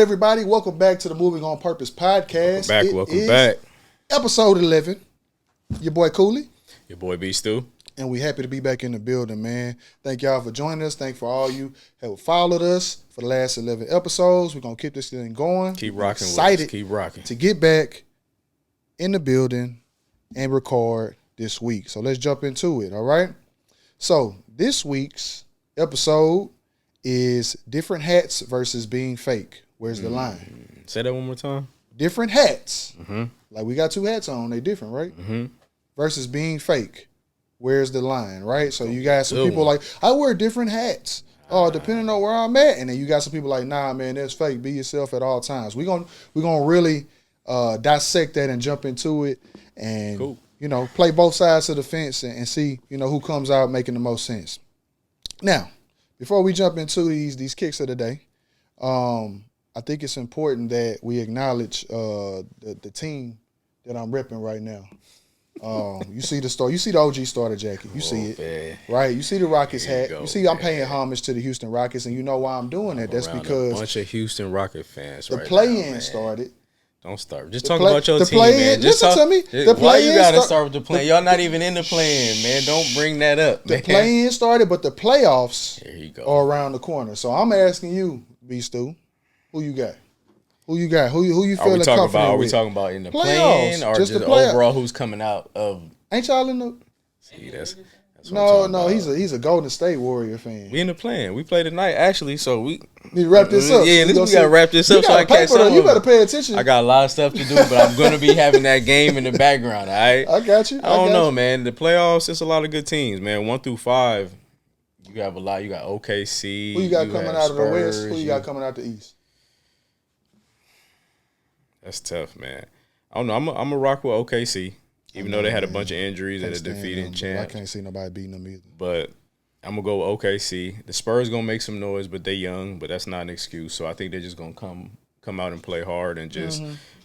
everybody? Welcome back to the Moving on Purpose podcast. Welcome back. Episode 11. Your boy Cooley. Your boy B Stu. And we happy to be back in the building, man. Thank y'all for joining us. Thank for all you who have followed us for the last 11 episodes. We're going to keep this thing going. Keep rocking excited with us. Keep rocking. to get back in the building and record this week. So let's jump into it, all right? So this week's episode is different hats versus being fake. Where's the line? Say that one more time. Different hats. Mm-hmm. Like we got two hats on. They different, right? Mm-hmm. Versus being fake. Where's the line, right? So you got some people like, I wear different hats. Oh, depending on where I'm at. And then you got some people like, nah, man, that's fake. Be yourself at all times. We're gonna really dissect that and jump into it and, play both sides of the fence and see, who comes out making the most sense. Now, before we jump into these kicks of the day, I think it's important that we acknowledge the team that I'm repping right now. You see the story. You see the OG starter jacket. You see it, man. Right? You see the Rockets hat. You see I'm paying homage to the Houston Rockets, and you know why I'm doing that. That's because a bunch of Houston Rocket fans. The play-in started. Don't start. Just talk about your team, man. Listen to me. Why you gotta start with the play? Y'all not even in the play-in, man. Don't bring that up. The play-in started, but the playoffs are around the corner. So I'm asking you, B Stu, who you got? Who you got? Who you feeling confident with? Are we talking about in the play-in or just overall who's coming out of? Ain't y'all in the? See, that's no. He's a Golden State Warrior fan. We in the play-in. We play tonight, actually. So we need to wrap this up. Yeah, we gotta wrap this up so I catch some. You better pay attention. I got a lot of stuff to do, but I'm gonna be having that game in the background. All right. I got you. I don't know, man. The playoffs, it's a lot of good teams, man. 1 through 5, you have a lot. You got OKC. Who you got coming out of the West? Who you got coming out the East? That's tough, man. I don't know. I'm a rock with OKC, even though they had a bunch of injuries and a defeating champ. I can't see nobody beating them either. But I'm gonna go with OKC. The Spurs gonna make some noise, but they young. But that's not an excuse. So I think they're just gonna come out and play hard and just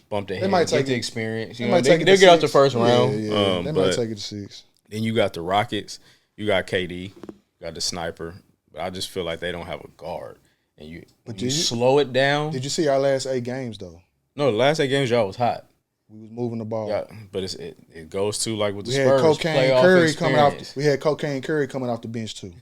bump their head, get the experience. They'll get out the first round. Yeah. They might take it to 6. Then you got the Rockets. You got KD. You got the sniper. But I just feel like they don't have a guard. And you slow it down. Did you see our last 8 games though? No, the last 8 games y'all was hot. We was moving the ball. Yeah, but it goes to like with the We Spurs. had Cocaine Curry coming off. We had Cocaine Curry coming off the bench too.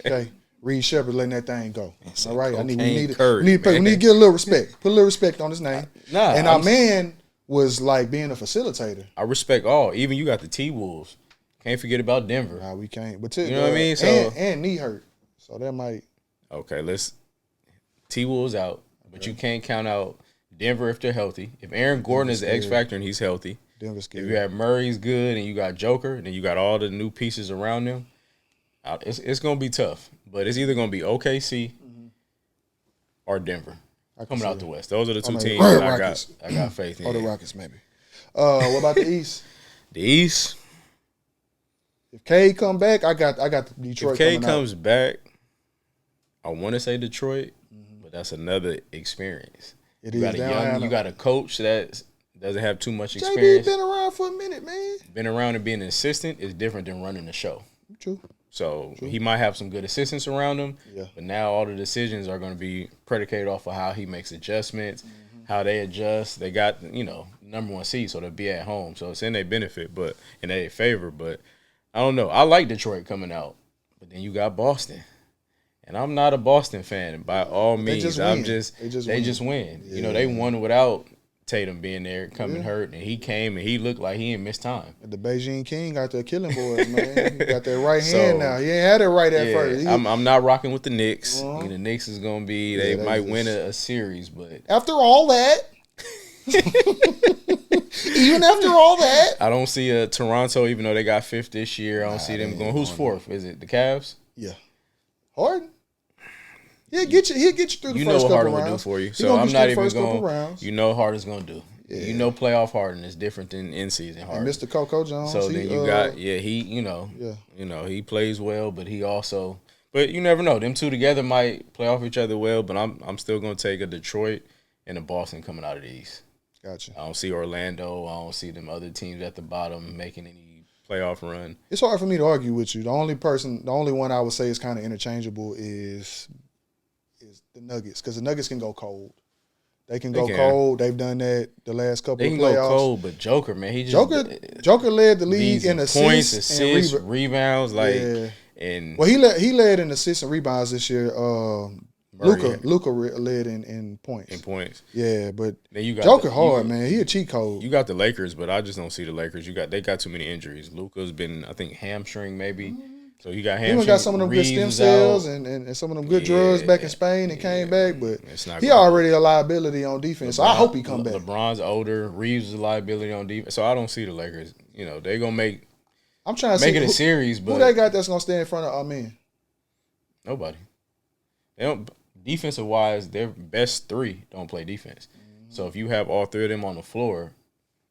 Okay, Reed Shepard letting that thing go. All right, we need to get a little respect. Put a little respect on his name. Our man was like being a facilitator. I respect all. Even you got the T-Wolves. Can't forget about Denver. Nah, we can't. But you know what I mean. So and knee hurt. So that might. Okay, let's T-Wolves out, but you can't count out Denver if they're healthy. If Aaron Gordon is the X factor and he's healthy, Denver's good. If you have Murray's good and you got Joker, then you got all the new pieces around them. It's gonna be tough, but it's either gonna be OKC or Denver coming out the West. Those are the two teams I got faith in. Or the Rockets maybe. What about the East? The East. If Cade come back, I got the Detroit. If Cade comes back, I want to say Detroit, but that's another experience. It you got is. You got a coach that doesn't have too much experience. JB been around for a minute, man. Been around and being an assistant is different than running the show. True. So he might have some good assistants around him, but now all the decisions are going to be predicated off of how he makes adjustments, how they adjust. They got number 1 seed, so they'll be at home. So it's in their benefit, but in their favor. But I don't know. I like Detroit coming out, but then you got Boston. And I'm not a Boston fan by all means. They just win. Yeah. They won without Tatum being there, coming hurt, and he came and he looked like he didn't miss time. The Beijing King out there killing boys, man. He got that right hand now. He ain't had it right at first. I'm not rocking with the Knicks. The Knicks is gonna be they might win a series, but after all that, even after all that, I don't see Toronto. Even though they got 5th this year, I don't see them going. Who's 4th? Is it the Cavs? Yeah, Harden. He'll get you through the first couple rounds. You know what Harden will do for you. So I'm not even going. You know Harden's going to do. Yeah. You know playoff Harden is different than in-season Harden. And Mr. Coco Jones. So then you got he plays well, but he also you never know. Them two together might play off each other well, but I'm still going to take a Detroit and a Boston coming out of the East. Gotcha. I don't see Orlando. I don't see them other teams at the bottom making any playoff run. It's hard for me to argue with you. The only one I would say is kind of interchangeable is the Nuggets, because the Nuggets can go cold. They can go cold. They've done that the last couple of playoffs. They can go cold, but Joker, man, he just Joker led the league in assists and rebounds, and he led in assists and rebounds this year. Luka led in points. Yeah, but then you got Joker hard, man. He a cheat code. You got the Lakers, but I just don't see the Lakers. They got too many injuries. Luka's been, I think, hamstring maybe. So he got hamstring. He got some of them good stem cells and some of them good drugs back in Spain and came back, but he already a liability on defense. So I hope he come back. LeBron's older. Reeves is a liability on defense. So I don't see the Lakers. They're gonna make. I'm trying to make it a series, but who they got that's gonna stand in front of Amen? Nobody. They don't. Defensive wise, their best three don't play defense. So if you have all three of them on the floor,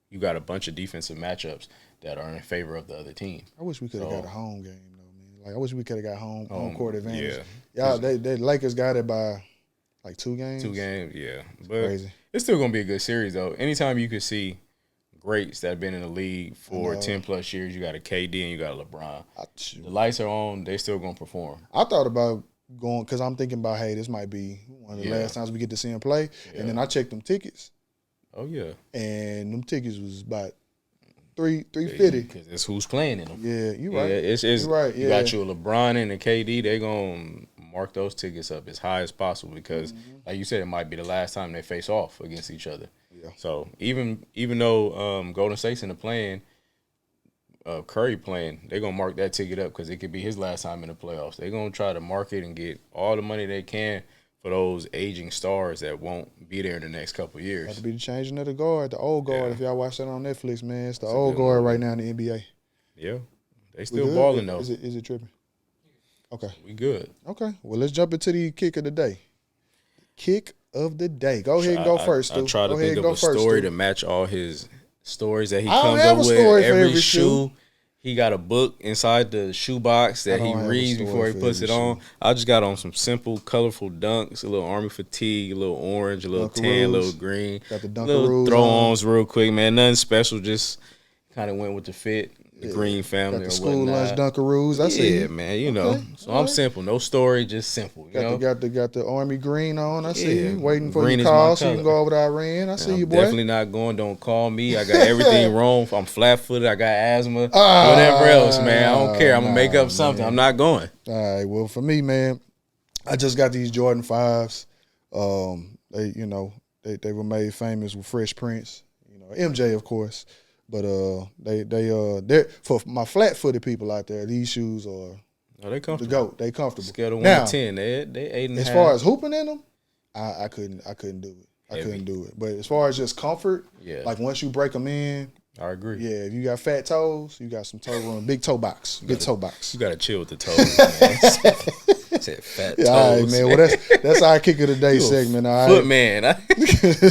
you got a bunch of defensive matchups that are in favor of the other team. I wish we could have got a home game though, man. Like I wish we could have got home court advantage. Yeah, they Lakers got it by like 2 games. 2 games, yeah. It's but crazy. It's still gonna be a good series though. Anytime you could see greats that have been in the league for 10 plus years, you got a KD and you got a LeBron. The lights are on. They still gonna perform. I thought about going because I'm thinking about, hey, this might be one of the last times we get to see him play. And then I checked them tickets. Oh yeah, and them tickets was about $350 because it's who's playing in them. Yeah, you right. It's you right. You got you a LeBron and a KD. They gonna mark those tickets up as high as possible because, like you said, it might be the last time they face off against each other. Yeah. So even though Golden State's in the playing. Curry playing, they're going to mark that ticket up because it could be his last time in the playoffs. They're going to try to market and get all the money they can for those aging stars that won't be there in the next couple of years. Got to be the changing of the guard, the old guard. Yeah. If y'all watch that on Netflix, man, it's the old guard right now in the NBA. Yeah. They still balling, though. Is it tripping? Okay. We good. Okay. Well, let's jump into the kick of the day. Kick of the day. Go ahead and go first, Stu. I try to think of a story to match all his stories that he comes up with. Every shoe. He got a book inside the shoe box that he reads before he puts it on. I just got on some simple, colorful dunks, a little army fatigue, a little orange, a little tan, a little green. Got the little throw-ons real quick, man. Nothing special, just kind of went with the fit. The Green family got the school lunch Dunkaroos. I see. Yeah, man. You know, so I'm simple. No story, just simple. You got the army green on. I see you waiting for your call so you can go over to Iran. I see you, boy. Definitely not going. Don't call me. I got everything wrong. I'm flat-footed. I got asthma. Whatever else, man. I don't care. I'm gonna make up something. I'm not going. All right. Well, for me, man, I just got these Jordan 5s. They were made famous with Fresh Prince. MJ, of course. But they're for my flat-footed people out there. These shoes are they comfortable. The GOAT. They comfortable. Scale of 1 to 10, they 8.5. As far as hooping in them, I couldn't do it. I couldn't do it. But as far as just comfort, like once you break them in, I agree. Yeah, if you got fat toes, you got some toe room, big toe box, toe box. You gotta chill with the toes, man. Said fat toes. All right, man. Well, that's our kick of the day segment. All right, foot man,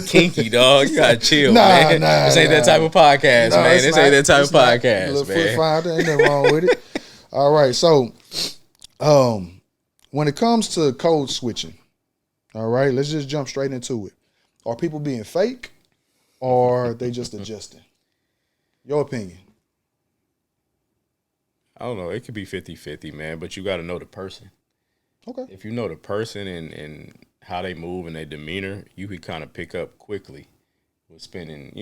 kinky dog. You gotta chill, man. This ain't that type of podcast, man. This ain't that type of podcast, little man. Foot finder, ain't nothing wrong with it. All right, so when it comes to code switching, all right, let's just jump straight into it. Are people being fake, or are they just adjusting? Your opinion. I don't know. It could be 50-50, man, but you got to know the person. Okay. If you know the person and how they move and their demeanor, you could kind of pick up quickly with spending,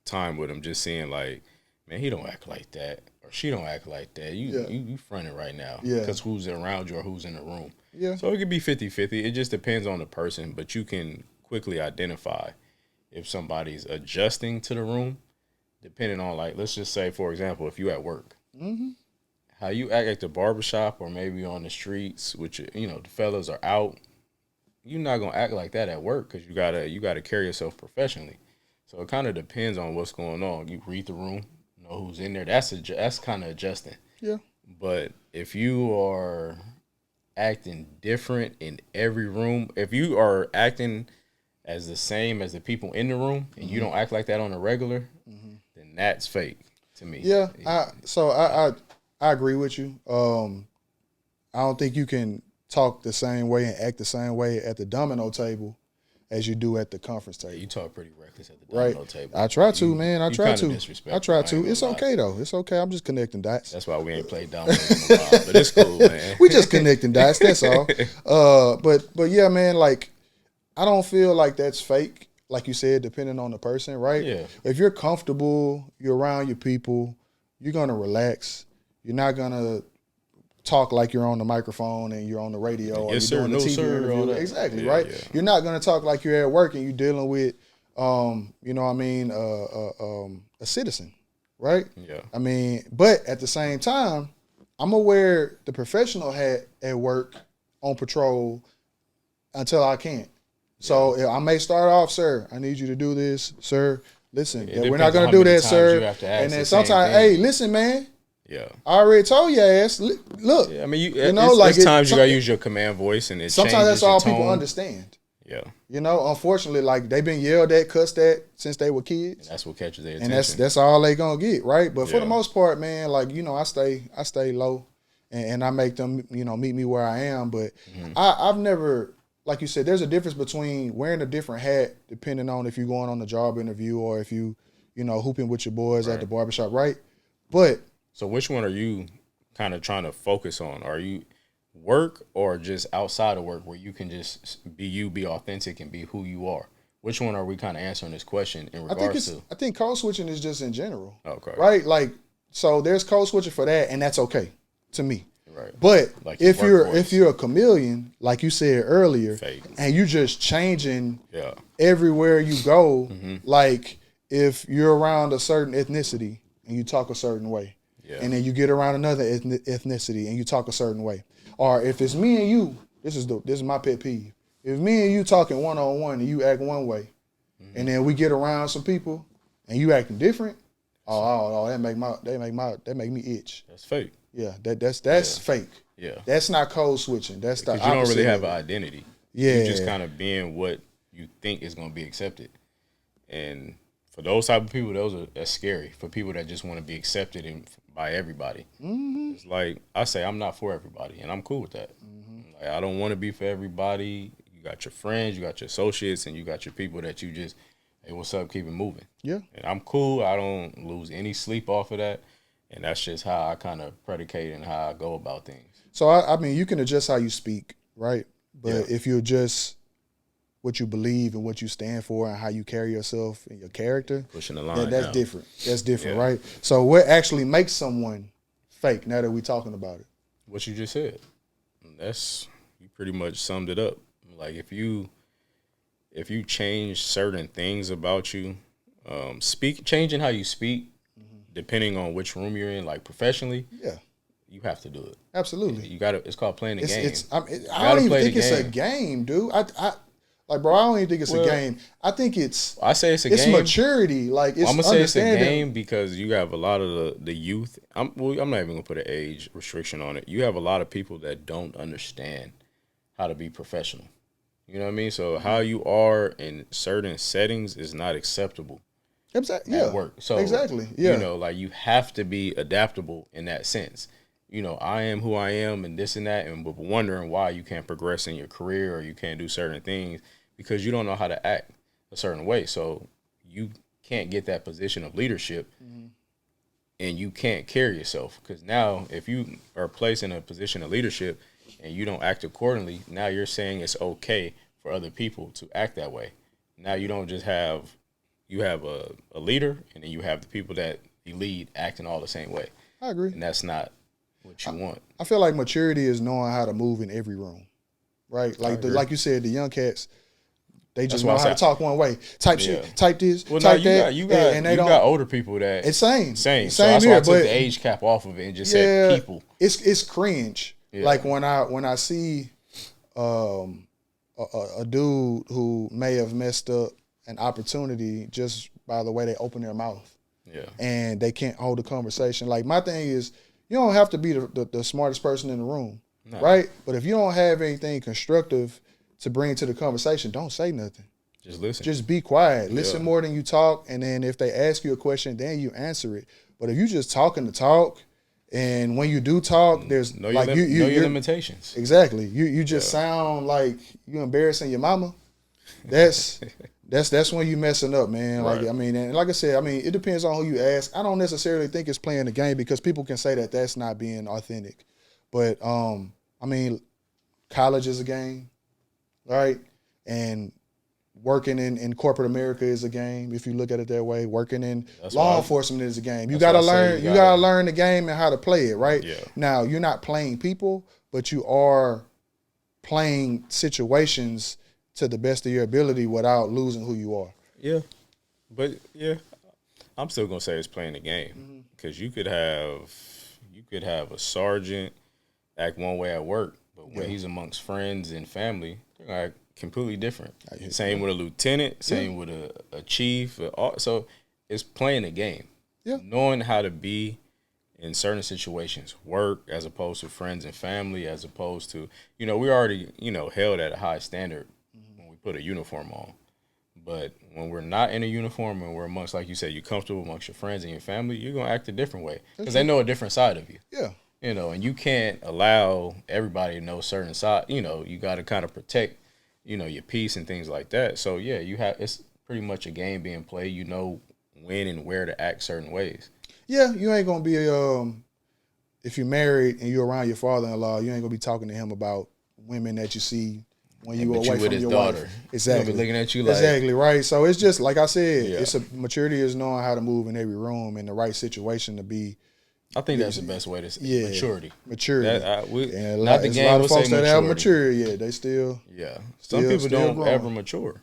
time with them, just seeing like, man, he don't act like that or she don't act like that. You fronting right now because who's around you or who's in the room. Yeah. So it could be 50-50. It just depends on the person, but you can quickly identify if somebody's adjusting to the room. Depending on, like, let's just say, for example, if you at work, how you act at the barbershop or maybe on the streets, which, the fellas are out, you're not going to act like that at work because you gotta carry yourself professionally. So it kind of depends on what's going on. You read the room, know who's in there. That's kind of adjusting. Yeah. But if you are acting different in every room, if you are acting as the same as the people in the room and you don't act like that on a regular, then that's fake to me. Yeah, I agree with you. I don't think you can talk the same way and act the same way at the domino table as you do at the conference table. You talk pretty reckless at the domino table. I try to, man. I try to. It's lie. okay though. It's okay. I'm just connecting dots. That's why we ain't played dominoes in a while, but it's cool, man. We just connecting dots. That's all. But yeah, man. Like, I don't feel like that's fake. like you said, depending on the person, right? Yeah. If you're comfortable, you're around your people, you're gonna relax. You're not gonna talk like you're on the microphone and you're on the radio or Yes, you're sir, doing the no, TV sir, all interview. that. Exactly, Yeah, right? yeah. You're not gonna talk like you're at work and you're dealing with, you know what I mean, a citizen, right? Yeah. I mean, but at the same time, I'm gonna wear the professional hat at work on patrol until I can't. So I may start off, sir, I need you to do this, sir. Listen, It we're not depends on gonna how do many that, times sir. you have to ask And then the same sometimes, thing. hey, listen, man, Yeah. I already told your ass. Look, Yeah, I mean, you know, like it's times you some- gotta use your command voice, and it sometimes changes that's all your people tone. understand. Yeah, You know, unfortunately, like they've been yelled at, cussed at since they were kids. and that's what catches their And attention. that's all they gonna get, right? But for Yeah. the most part, man, like, you know, I stay low, and I make them, you know, meet me where I am. But Mm-hmm. I've never, like you said, there's a difference between wearing a different hat depending on if you're going on a job interview or if you know, hooping with your boys at the barbershop, right? But So which one are you kind of trying to focus on? Are you work or just outside of work where you can just be you, be authentic, and be who you are? Which one are we kind of answering this question in regards to? I think code switching is just in general, Okay. right? Like, so there's code switching for that, and that's okay to me. Right. But Like your if you're a chameleon, like you said earlier, Fake. and you just changing Yeah. everywhere you go, Mm-hmm. like if you're around a certain ethnicity and you talk a certain way, Yeah. and then you get around another ethnicity and you talk a certain way, or if it's me and you, this is my pet peeve. If me and you talking one-on-one and you act one way, Mm-hmm. and then we get around some people and you acting different, that make me itch. That's fake. Yeah, that's fake. Yeah. That's not code switching. That's the Because you don't opposite really of have it. an identity. Yeah. You're just kind of being what you think is going to be accepted. And for those type of people, that's scary. For people that just want to be accepted by everybody. Mm-hmm. It's like, I say, I'm not for everybody, and I'm cool with that. Mm-hmm. Like, I don't want to be for everybody. You got your friends, you got your associates, and you got your people that you just, hey, what's up, keep it moving. Yeah. And I'm cool. I don't lose any sleep off of that. And that's just how I kind of predicate and how I go about things. So I mean, you can adjust how you speak, right? But Yeah. if you adjust what you believe and what you stand for and how you carry yourself and your character, Pushing the line. that's now. different. That's different, Yeah. right? So what actually makes someone fake? Now that we're talking about it, What you just said. You pretty much summed it up. Like if you change certain things about you, changing how you speak, depending on which room you're in, like professionally, yeah, you have to do it. absolutely. You got to. It's called playing the game. I gotta don't even play the think it's a game. game, dude. Like, bro, I don't even think it's a game. I think it's I say it's a game. maturity. Like, it's I'm gonna say it's a understanding. game because you have a lot of the youth. I'm not even gonna put an age restriction on it. You have a lot of people that don't understand how to be professional. You know what I mean? So how you are in certain settings is not acceptable Exactly. at Yeah. work. So exactly. Yeah. you know, like you have to be adaptable in that sense. You know, I am who I am and this and that, and but wondering why you can't progress in your career or you can't do certain things because you don't know how to act a certain way. So you can't get that position of leadership and you can't carry yourself. Because now if you are placed in a position of leadership and you don't act accordingly, now you're saying it's okay for other people to act that way. Now you don't just have, you have a leader and then you have the people that you lead acting all the same way. I agree. And that's not what you want. I feel like maturity is knowing how to move in every room, right? Like like you said, the young cats, they just know how to talk one way. Type shit, type this, Well, type no, that. you got older people that it's same. So Same that's here, why I took but the age cap off of it and just said people. It's cringe. Yeah. Like when I see a dude who may have messed up an opportunity just by the way they open their mouth. Yeah. And they can't hold a conversation. Like my thing is, you don't have to be the smartest person in the room, right? But if you don't have anything constructive to bring to the conversation, don't say nothing. Just listen. Just be quiet. Listen more than you talk, and then if they ask you a question, then you answer it. But if you just talking to talk, and when you do talk, there's know like your limitations. Exactly. You just sound like you embarrassing your mama. That's when you messing up, man. Like I mean, and like I said, I mean, it depends on who you ask. I don't necessarily think it's playing the game because people can say that that's not being authentic. But I mean, college is a game, right? And working in corporate America is a game. If you look at it that way, working in law enforcement is a game. You gotta learn. You gotta learn the game and how to play it. Right. Yeah. Now you're not playing people, but you are playing situations to the best of your ability without losing who you are. Yeah, but yeah, I'm still gonna say it's playing the game because you could have a sergeant act one way at work, but when he's amongst friends and family, they're like completely different. Same with a lieutenant, same with a chief. So it's playing the game. Yeah, knowing how to be in certain situations, work as opposed to friends and family, as opposed to we already held at a high standard when we put a uniform on. But when we're not in a uniform and we're amongst, like you said, you're comfortable amongst your friends and your family, you're going to act a different way because they know a different side of you. Yeah. And you can't allow everybody to know certain side. You got to kind of protect, your peace and things like that. So, yeah, it's pretty much a game being played. You know when and where to act certain ways. Yeah, you ain't going to be, if you're married and you're around your father-in-law, you ain't going to be talking to him about women that you see when you away from your daughter. Wife. Exactly. Looking at you like. Exactly, right. So it's just, like I said, it's maturity is knowing how to move in every room in the right situation to be. I think that's the best way to say maturity. Maturity. And not the game. A lot of folks that have maturity, they still. Yeah. Some people don't ever mature.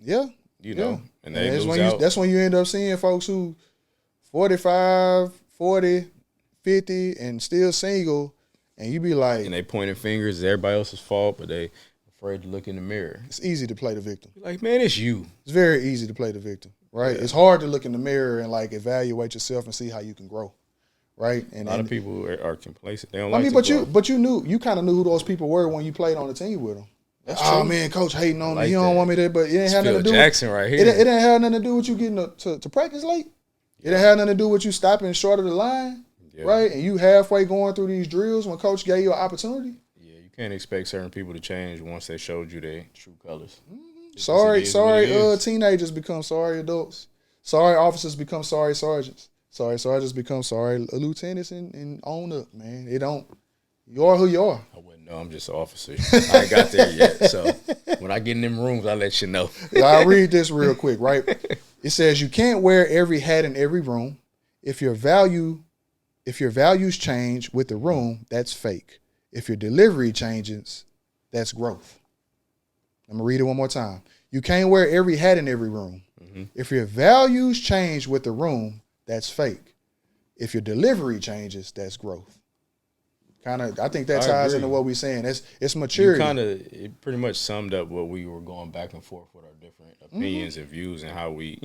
Yeah. And they lose out. That's when you end up seeing folks who 45, 40, 50, and still single, and you be like. And they pointing fingers, it's everybody else's fault, but they afraid to look in the mirror. It's easy to play the victim. Like, man, it's you. It's very easy to play the victim, right? Yeah. It's hard to look in the mirror and like evaluate yourself and see how you can grow, right? And a lot of people are complacent. They don't but you kind of knew who those people were when you played on the team with them. That's true. Oh man, coach hating on me. He don't want me there, but it didn't have nothing to do. Jackson right here. It didn't have nothing to do with you getting to practice late. It didn't have nothing to do with you stopping short of the line, right? And you halfway going through these drills when coach gave you an opportunity. Can't expect certain people to change once they showed you their true colors. Sorry, teenagers become sorry adults. Sorry officers become sorry sergeants. Sorry sergeants become sorry lieutenants and own up, man. You are who you are. I wouldn't know. I'm just an officer. I ain't got there yet. So when I get in them rooms, I'll let you know. I'll read this real quick, right? It says you can't wear every hat in every room. If your values change with the room, that's fake. If your delivery changes, that's growth. I'm going to read it one more time. You can't wear every hat in every room. Mm-hmm. If your values change with the room, that's fake. If your delivery changes, that's growth. I think that ties into what we're saying. It's maturity. It pretty much summed up what we were going back and forth with our different opinions and views and how we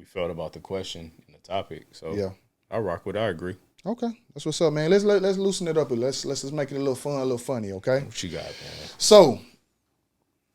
felt about the question and the topic. So yeah. I rock with it. I agree. Okay, that's what's up, man. Let's loosen it up. Let's make it a little fun, a little funny. Okay. What you got, man? So,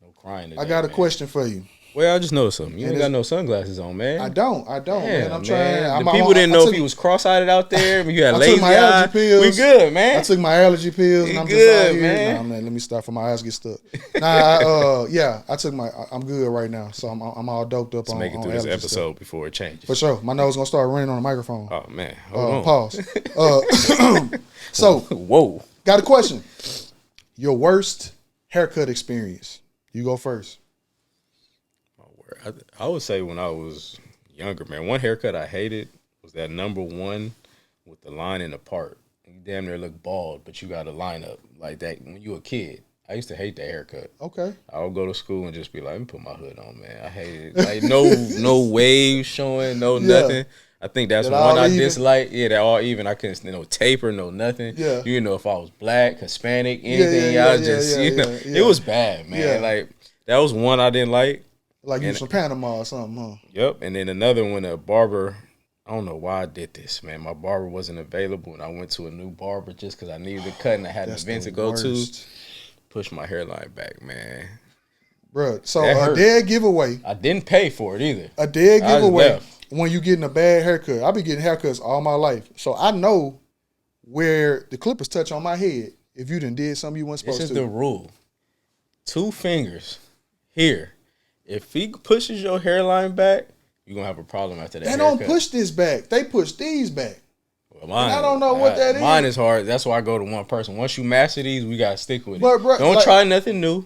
no crying today, I got a question for you. Well, I just noticed something. You ain't got no sunglasses on, man. I don't, man. I'm trying. The people didn't know if he was cross-eyed out there. You had lazy eye. I took my allergy pills. We good, man. I took my allergy pills, and I'm good, just out here. Man. Nah, man. Let me stop before my eyes get stuck. I took my. I'm good right now, so I'm all doped up. Let's make it through this episode before it changes. For sure, my nose gonna start running on the microphone. Oh man, hold on. Pause. So, whoa. Got a question. Your worst haircut experience. You go first. I would say when I was younger, man, one haircut I hated was that number one with the line in the part. You damn near look bald, but you got a line up like that when you a kid. I used to hate that haircut. Okay. I would go to school and just be like, let me put my hood on, man. I hated it. Like no waves showing, nothing. I think that's that one I dislike. Yeah, that all even. I couldn't, no taper, no nothing. Yeah. You know, if I was black, Hispanic, anything, it was bad, man. Yeah. Like, that was one I didn't like. Like you from Panama or something, huh? Yep. And then another one, a barber. I don't know why I did this, man. My barber wasn't available, and I went to a new barber just because I needed a cut and I had an event to go to. Push my hairline back, man. Bruh, so a dead giveaway. I didn't pay for it either. A dead giveaway when you getting a bad haircut. I've been getting haircuts all my life, so I know where the clippers touch on my head if you done did something you weren't supposed to. This is the rule. 2 fingers here. If he pushes your hairline back, you're going to have a problem after that. They don't push this back. They push these back. Well, I don't know what that is. Mine is hard. That's why I go to one person. Once you master these, we got to stick with it. But, bro, don't try nothing new.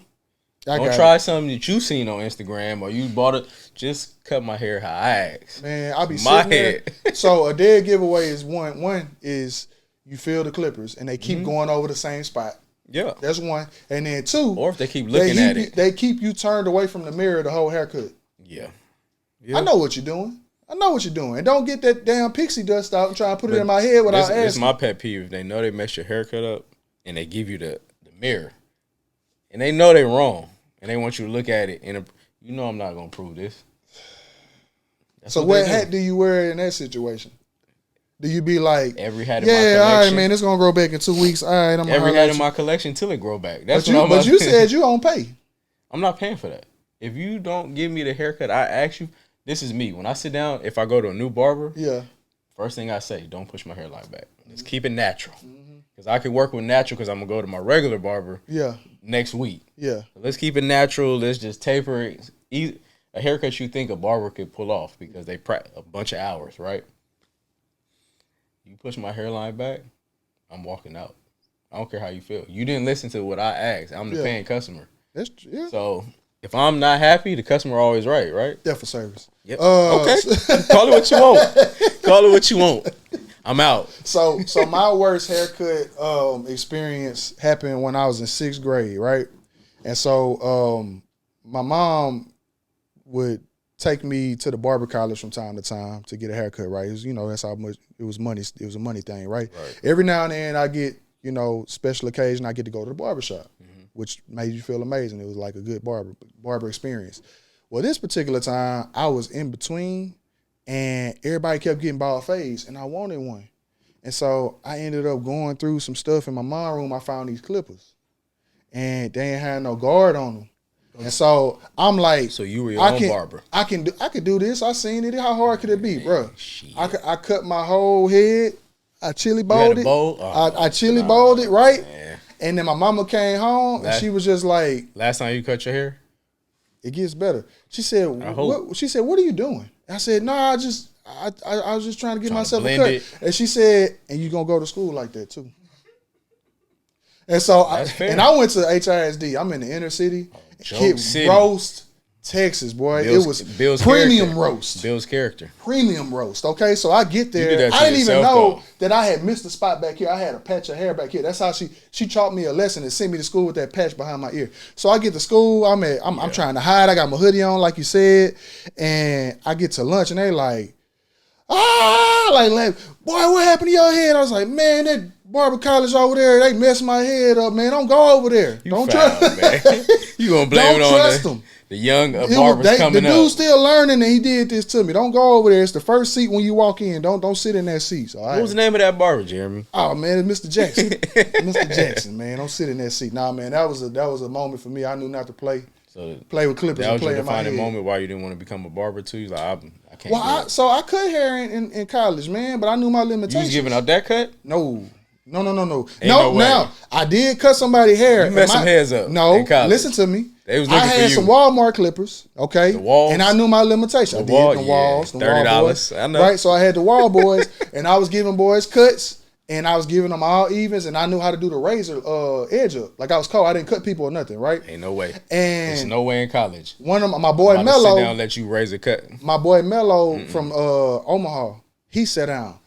Don't try something that you seen on Instagram or you bought it. Just cut my hair how I asked. Man, I'll be sitting there. So a dead giveaway is one. One is you feel the clippers and they keep going over the same spot. Yeah. That's one. And then two. Or if they keep looking at it. They keep you turned away from the mirror the whole haircut. Yeah. I know what you're doing. And don't get that damn pixie dust out and try to put it in my head without asking. This is my pet peeve. If they know they messed your haircut up and they give you the mirror and they know they're wrong and they want you to look at it and you know I'm not going to prove this. So what hat do you wear in that situation? Do you be like, every hat in my collection? All right, man, it's going to grow back in 2 weeks. All right, I'm every hat in my collection till it grow back. That's but you said you don't pay. I'm not paying for that. If you don't give me the haircut I ask you, this is me. When I sit down, if I go to a new barber, first thing I say, don't push my hairline back. Let's keep it natural. Because I can work with natural because I'm going to go to my regular barber next week. Yeah. So let's keep it natural. Let's just taper it. A haircut you think a barber could pull off because they practice a bunch of hours, right? You push my hairline back, I'm walking out. I don't care how you feel. You didn't listen to what I asked. I'm the paying customer. That's true. So if I'm not happy, the customer always right? Debt for service. Yep. Okay. Call it what you want. Call it what you want. I'm out. So my worst haircut experience happened when I was in 6th grade, right? And so my mom would take me to the barber college from time to time to get a haircut, right? It was, that's how much it was money. It was a money thing, right? Every now and then I get, special occasion, I get to go to the barber shop, which made you feel amazing. It was like a good barber experience. Well, this particular time I was in between and everybody kept getting bald fades and I wanted one. And so I ended up going through some stuff in my mom room. I found these clippers and they ain't had no guard on them. And so I'm like, so you were your own barber. I could do this. I seen it. How hard could it be, bro? I cut my whole head. I chili bowled it. I chili bowled it, right? Man. And then my mama came home and she was just like, last time you cut your hair? It gets better. She said, what are you doing? I said, no, I was just trying to get myself a cut. And she said, and you gonna go to school like that too. And so I went to HISD. I'm in the inner city. Roast, Texas, boy. It was Bill's premium character. Roast. Bill's character. Premium roast. Okay, so I get there. I didn't even know that I had missed a spot back here. I had a patch of hair back here. That's how she taught me a lesson and sent me to school with that patch behind my ear. So I get to school. I'm trying to hide. I got my hoodie on, like you said, and I get to lunch and they like, boy, what happened to your head? I was like, man, that barber college over there, they messed my head up, man. Don't go over there. Don't trust man. You gonna blame it on the young barbers coming up. The dude's still learning, and he did this to me. Don't go over there. It's the first seat when you walk in. Don't sit in that seat. So what was the name of that barber, Jeremy? Oh man, it's Mr. Jackson. Mr. Jackson, man. Don't sit in that seat. Nah, man, that was a moment for me. I knew not to play with clippers and play in my head. That was your defining moment why you didn't want to become a barber too. You're like, I can't. Well, so I cut hair in college, man, but I knew my limitations. You was giving out that cut? No. Now I did cut somebody's hair. You messed some hairs up. No, listen to me. They was looking I had some Walmart clippers, okay? The walls. And I knew my limitations. I did the walls, the $30. I know. Right, so I had the wall boys, and I was giving boys cuts, and I was giving them all evens, and I knew how to do the razor edge up. Like I was cold. I didn't cut people or nothing, right? Ain't no way. And there's no way in college. One of my boy Mello. Sit down and let you razor cut. My boy Mello from Omaha, he sat down.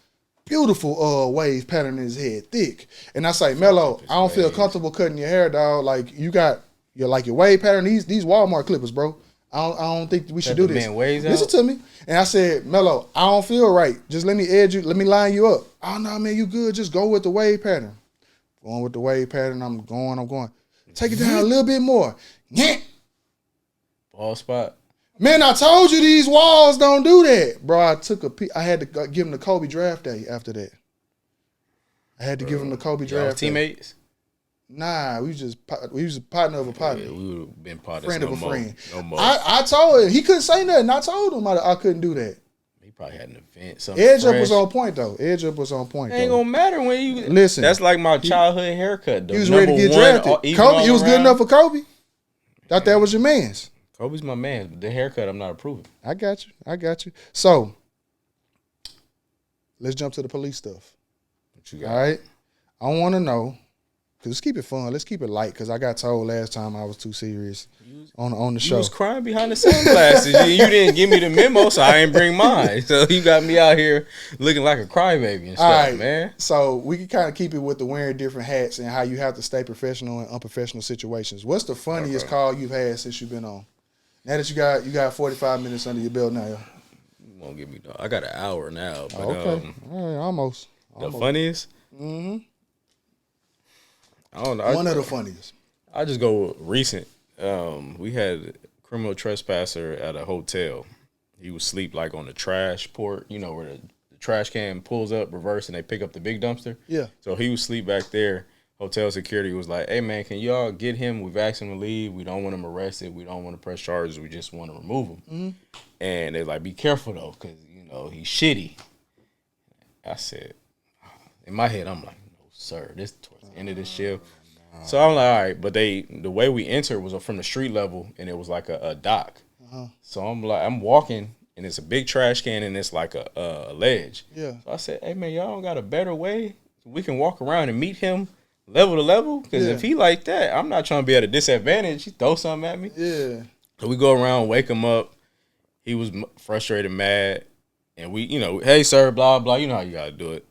Beautiful wave pattern in his head, thick. And I say, Mello, I don't feel comfortable cutting your hair, dog. Like you got your wave pattern. These Walmart clippers, bro. I don't think we should do this. Listen to me. And I said, Mello, I don't feel right. Just let me edge you. Let me line you up. Oh no, man, you good. Just go with the wave pattern. Going with the wave pattern. I'm going. Take it down a little bit more. Yeah. Ball spot. Man, I told you these walls don't do that. Bro, I had to give him the Kobe draft day after that. I had to give him the Kobe draft day. Teammates? Nah, we was a partner of a partner. Yeah, we would have been partners. Friend of a friend. No more. I told him. He couldn't say nothing. I told him I couldn't do that. He probably had an event. Edge up was on point, though. Edge up was on point, though. It ain't gonna matter when you... Listen. That's like my childhood haircut, though. He was ready to get drafted. Kobe, he was good enough for Kobe. Thought that was your man's. Kobe's my man, but the haircut I'm not approving. I got you. So, let's jump to the police stuff. What you got? All right? I want to know let's keep it fun. Let's keep it light. Because I got told last time I was too serious on the show. You was crying behind the sunglasses. you didn't give me the memo, so I ain't bring mine. So you got me out here looking like a crybaby and stuff, all right, man. So we can kind of keep it with the wearing different hats and how you have to stay professional in unprofessional situations. What's the funniest call you've had since you've been on? Now that you got 45 minutes under your belt now. You won't give me. I got an hour now. But, okay. All right, almost. The funniest? Mm-hmm. I don't know. One of the funniest. I just go recent. We had a criminal trespasser at a hotel. He was asleep like on the trash port, you know, where the trash can pulls up, reverse, and they pick up the big dumpster. Yeah. So he was asleep back there. Hotel security was like, hey, man, can y'all get him? We've asked him to leave. We don't want him arrested. We don't want to press charges. We just want to remove him. Mm-hmm. And they're like, be careful, though, because, you know, he's shitty. I said, in my head, I'm like, no, sir, this towards the end of the shift. So I'm like, all right, but the way we entered was from the street level, and it was like a dock. So I'm like, I'm walking, and it's a big trash can, and it's like a ledge. Yeah. So I said, hey, man, y'all don't got a better way so we can walk around and meet him level to level? Because if he like that, I'm not trying to be at a disadvantage. He throw something at me. Yeah. So we go around, wake him up. He was frustrated, mad. And we, you know, hey, sir, blah, blah. You know how you got to do it.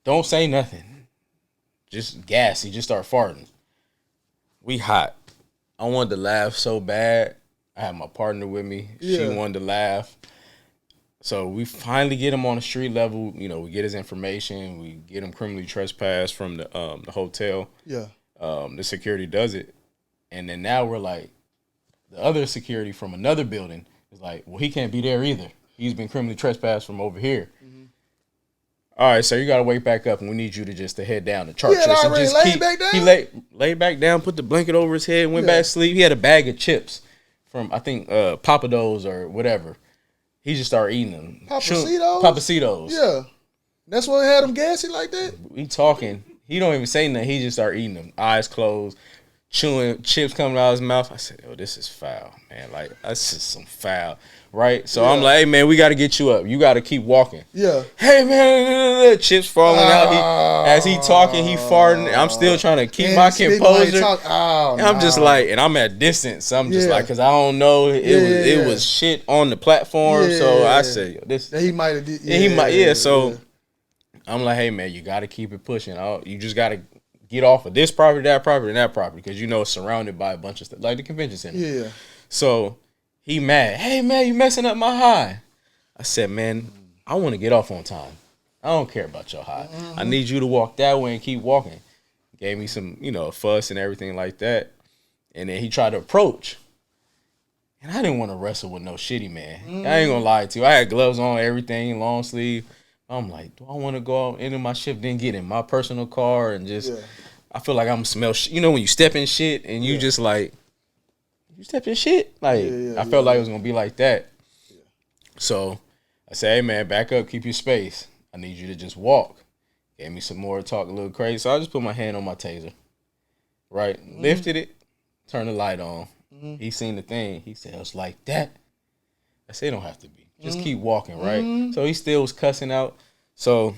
Don't say nothing. Just gassy. Just start farting. We hot. I wanted to laugh so bad. I had my partner with me. Yeah. She wanted to laugh. So we finally get him on the street level. You know, we get his information. We get him criminally trespassed from the hotel. Yeah. The security does it. And then now we're like, the other security from another building is like, well, he can't be there either. He's been criminally trespassed from over here. Mm-hmm. All right, so you got to wake back up, and we need you to head down to chart. Yeah, and just laid back down? He laid back down, put the blanket over his head, went back to sleep. He had a bag of chips from, I think, Papados or whatever. He just started eating them. Papacitos? Yeah. That's what had him gassy like that? We talking. He don't even say nothing. He just started eating them. Eyes closed, chewing, chips coming out of his mouth. I said, oh, this is foul, man. Like, that's just some foul. Right? So I'm like, hey, man, we got to get you up. You got to keep walking. Yeah. Hey, man, chips falling out. As he talking, he farting. I'm still trying to keep my composure. I'm just like, and I'm at distance. So I'm just like, because I don't know. It was shit on the platform. So I said, yo, this. He might have did. He might. So I'm like, hey, man, you got to keep it pushing. You just got to get off of this property, that property, and that property. Because, you know, it's surrounded by a bunch of stuff. Like the convention center. Yeah. So he mad. Hey, man, you messing up my high. I said, man, I want to get off on time. I don't care about your high. Mm-hmm. I need you to walk that way and keep walking. Gave me some, you know, fuss and everything like that. And then he tried to approach. And I didn't want to wrestle with no shitty man. Mm-hmm. I ain't going to lie to you. I had gloves on, everything, long sleeve. I'm like, do I want to go out into my shift, then get in my personal car and just, I feel like I'm going to smell shit. You know when you step in shit and you just like, you step in shit? Like, I felt like it was going to be like that. Yeah. So I said, hey, man, back up, keep your space. I need you to just walk. Gave me some more talk, a little crazy. So I just put my hand on my taser. Right? Mm-hmm. Lifted it, turned the light on. Mm-hmm. He seen the thing. He said, it's like that. I said, it don't have to be. Just keep walking, right? Mm-hmm. So he still was cussing out. So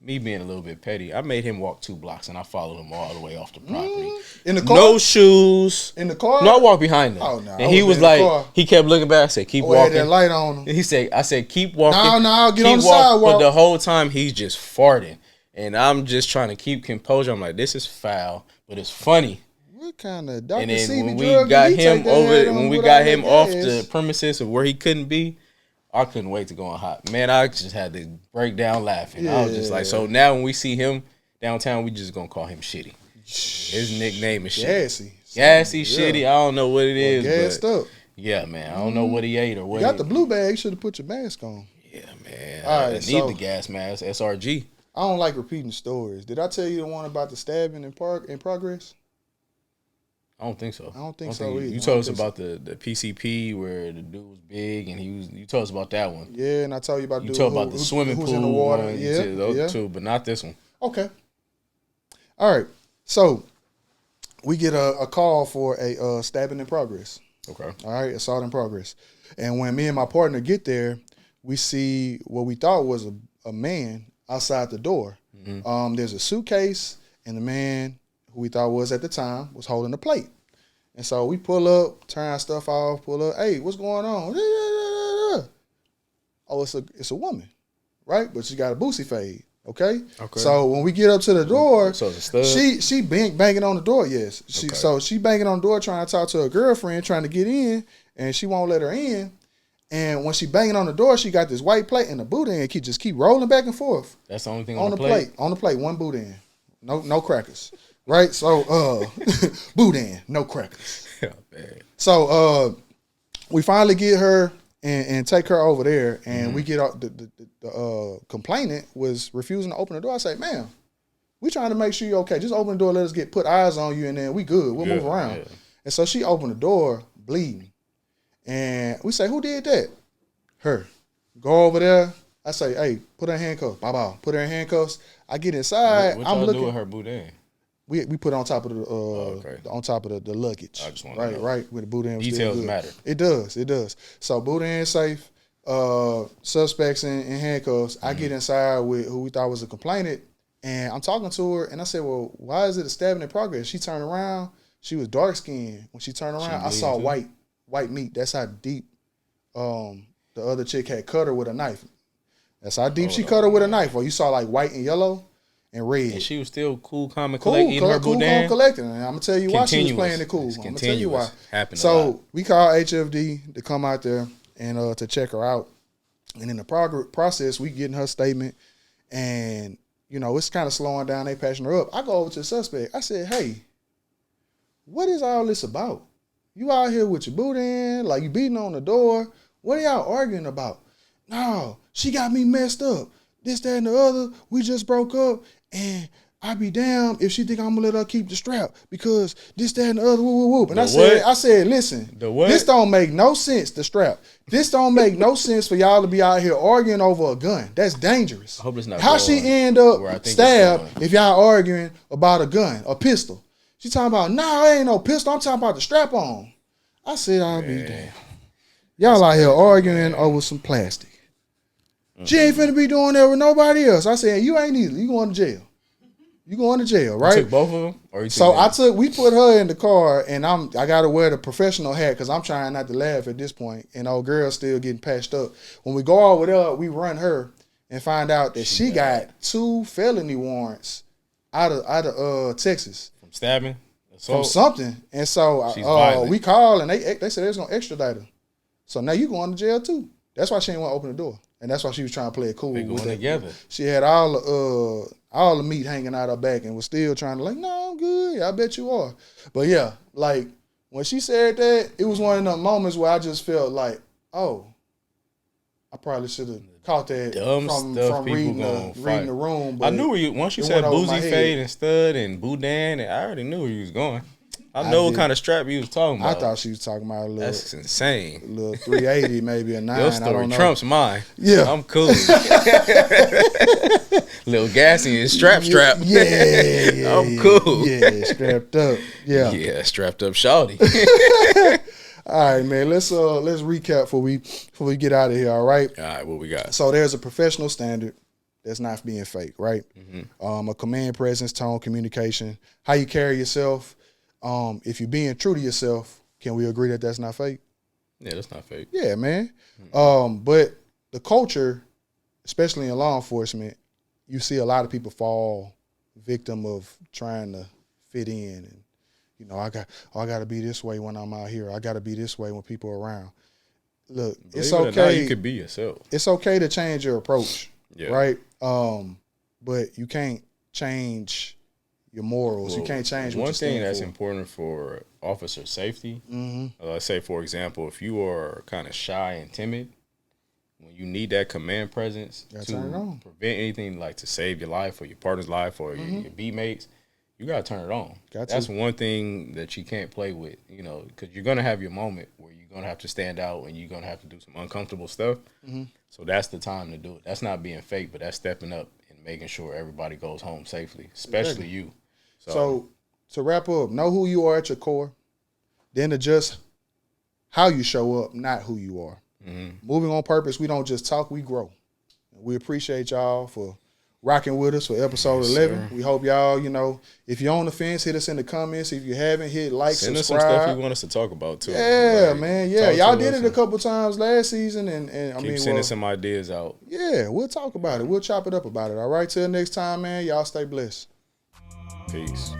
me being a little bit petty, I made him walk 2 blocks, and I followed him all the way off the property. In the car? No shoes. In the car? No, I walked behind him. Oh, no. And he was like, he kept looking back. I said, keep walking. Had that light on him. He said, I said, keep walking. No, get on the sidewalk. But the whole time, he's just farting. And I'm just trying to keep composure. I'm like, this is foul, but it's funny. What kind of Dr. And then CB when we got him off gas. the premises of where he couldn't be, I couldn't wait to go on hot. Man, I just had to break down laughing. I was just like, so now when we see him downtown, we just gonna call him Shitty. His nickname is Shitty. Gassy, Shitty. I don't know what it is. Gassed up. Yeah, man. I don't know what he ate or what. You got the blue bag. You should have put your mask on. Yeah, man. All right, I need the gas mask. SRG. I don't like repeating stories. Did I tell you the one about the stabbing in progress? I don't think so. I don't think so either. You told us about the PCP where the dude was big and you told us about that one. Yeah, and I told you about the dude about the swimming pool in the water. One, those two, but not this one. Okay. All right. So we get a call for a stabbing in progress. Okay. All right, assault in progress. And when me and my partner get there, we see what we thought was a man outside the door. Mm-hmm. There's a suitcase, and the man who we thought was at the time, was holding the plate. And so we pull up, turn our stuff off, pull up. Hey, what's going on? Oh, it's a woman, right? But she got a Boosie fade. Okay. So when we get up to the door, so it's a stud? she banging on the door. Yes. So she banging on the door trying to talk to her girlfriend, trying to get in, and she won't let her in. And when she banging on the door, she got this white plate and the boudin keep rolling back and forth. That's the only thing on the plate. On the plate, one boudin, no crackers. Right. So boudin, no crackers. Yeah, man. So we finally get her and take her over there, and we get the complainant was refusing to open the door. I say, ma'am, we trying to make sure you're okay. Just open the door, let us put eyes on you, and then we good. We'll move around. Yeah. And so she opened the door, bleeding. And we say, who did that? Her. Go over there. I say, hey, put her in handcuffs. Bye-bye. Put her in handcuffs. I get inside. What y'all do with her boudin? We put it on top of the luggage. I just want to know. Right, with the boudin. Details matter. It does. So boudin safe. Suspects in handcuffs. I get inside with who we thought was a complainant, and I'm talking to her, and I said, well, why is it a stabbing in progress? She turned around. She was dark skinned. When she turned around, I saw white meat. That's how deep the other chick had cut her with a knife. That's how deep she cut her with a knife. Well, you saw like white and yellow and red. And she was still cool, calm, and collecting her boudin. Cool, calm, collecting. And I'm gonna tell you why she was playing it cool. I'm gonna tell you why. So we called HFD to come out there and to check her out. And in the process, we getting her statement, and it's kind of slowing down. They patching her up. I go over to the suspect. I said, hey, what is all this about? You out here with your boudin, like you beating on the door. What are y'all arguing about? No, she got me messed up. This, that, and the other. We just broke up, and I be damned if she think I'm gonna let her keep the strap because this, that, and the other. Whoop, whoop, whoop. And I said, listen, this don't make no sense. The strap. This don't make no sense for y'all to be out here arguing over a gun. That's dangerous. I hope it's not. How she end up stabbed if y'all arguing about a gun, a pistol? She talking about, nah, it ain't no pistol. I'm talking about the strap on. I said, I'll be damned. Y'all out here arguing over some plastic. She ain't finna be doing that with nobody else. I said, you ain't either. You going to jail. You going to jail, right? You took both of them? Or you took we put her in the car, and I got to wear the professional hat because I'm trying not to laugh at this point, and old girl's still getting patched up. When we go over there, we run her and find out that she got 2 felony warrants out of Texas. From stabbing? From something. And so we called, and they said they was going to extradite her. So now you going to jail too. That's why she didn't want to open the door. And that's why she was trying to play it cool. They going together. She had all the meat hanging out her back and was still trying to no, I'm good. Yeah, I bet you are. But yeah, like when she said that, it was one of the moments where I just felt like, oh, I probably should have caught that from reading the room. But I knew where you once you said Boosie Fade and Stud and Boudin, and I already knew where you was going. I know what kind of strap you was talking about. I thought she was talking about a little. That's insane. A little 380, maybe a 9. Your story I don't know. trumps mine. Yeah, I'm cool. Little gassy and strap. Yeah, I'm cool. Yeah, strapped up. Yeah, strapped up, shawty. All right, man. Let's recap before we get out of here. All right. All right. What we got? So there's a professional standard that's not being fake, right? Mm-hmm. A command, presence, tone, communication, how you carry yourself. If you're being true to yourself, can we agree that that's not fake? Yeah, that's not fake. Yeah, man. Mm-hmm. But the culture, especially in law enforcement, you see a lot of people fall victim of trying to fit in, and I got to be this way when I'm out here. I got to be this way when people are around. Look, it's okay. You could be yourself. It's okay to change your approach, yeah. Right? But you can't change your morals. You can't change what you stand for. One thing that's important for officer safety, let's say, for example, if you are kind of shy and timid, when you need that command presence to prevent anything, like to save your life or your partner's life or your B mates, you got to turn it on. That's one thing that you can't play with, because you're going to have your moment where you're going to have to stand out and you're going to have to do some uncomfortable stuff. Mm-hmm. So that's the time to do it. That's not being fake, but that's stepping up and making sure everybody goes home safely, especially you. So to wrap up, know who you are at your core, then adjust how you show up, not who you are. Mm-hmm. Moving on purpose, we don't just talk, we grow. We appreciate y'all for rocking with us for episode Yes, 11. sir. We hope y'all, if you're on the fence, hit us in the comments. If you haven't, hit like, Send us subscribe. some stuff you want us to talk about too. Yeah, Like, man. Yeah, talk y'all to did us it a couple times last season, and I keep mean, sending some ideas out. yeah, we'll talk about it. We'll chop it up about it. All right, till next time, man. Y'all stay blessed. Peace.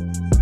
it.